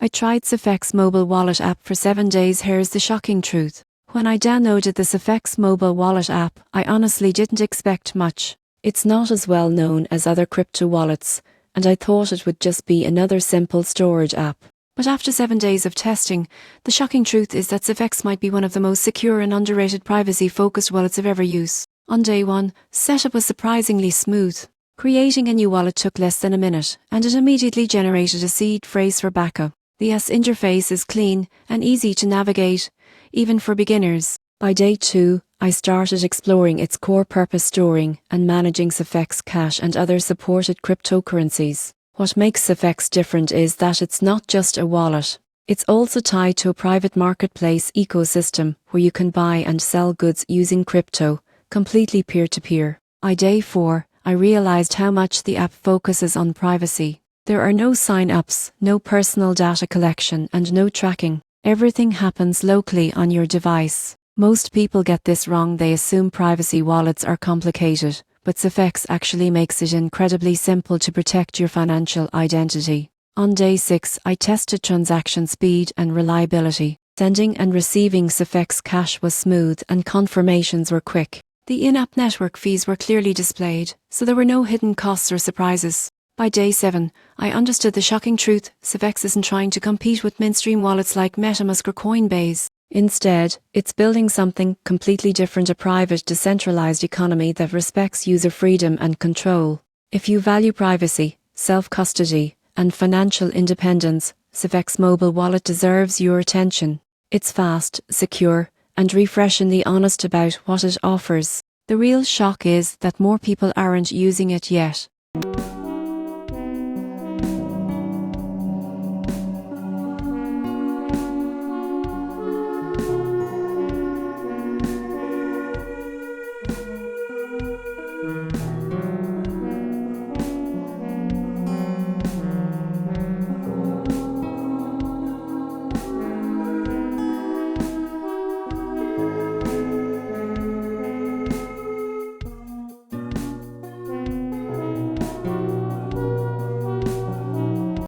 I tried SafeX mobile wallet app for 7 days. Here's the shocking truth. When I downloaded the SafeX mobile wallet app, I honestly didn't expect much. It's not as well known as other crypto wallets, and I thought it would just be another simple storage app. But after 7 days of testing, the shocking truth is that SafeX might be one of the most secure and underrated privacy-focused wallets I've ever used. On day 1, setup was surprisingly smooth. Creating a new wallet took less than a minute, and it immediately generated a seed phrase for backup. The interface is clean and easy to navigate, even for beginners. By day 2, I started exploring its core purpose, storing and managing SafeX Cash and other supported cryptocurrencies. What makes SafeX different is that it's not just a wallet. It's also tied to a private marketplace ecosystem where you can buy and sell goods using crypto, completely peer-to-peer. By day 4, I realized how much the app focuses on privacy. There are no sign-ups, no personal data collection, and no tracking. Everything happens locally on your device. Most people get this wrong. They assume privacy wallets are complicated, but SafeX actually makes it incredibly simple to protect your financial identity. On day 6, I tested transaction speed and reliability. Sending and receiving SafeX Cash was smooth and confirmations were quick. The in-app network fees were clearly displayed, so there were no hidden costs or surprises. By day 7, I understood the shocking truth. SafeX isn't trying to compete with mainstream wallets like MetaMask or Coinbase. Instead, it's building something completely different, a private, decentralized economy that respects user freedom and control. If you value privacy, self-custody, and financial independence, SafeX mobile wallet deserves your attention. It's fast, secure, and refreshingly honest about what it offers. The real shock is that more people aren't using it yet.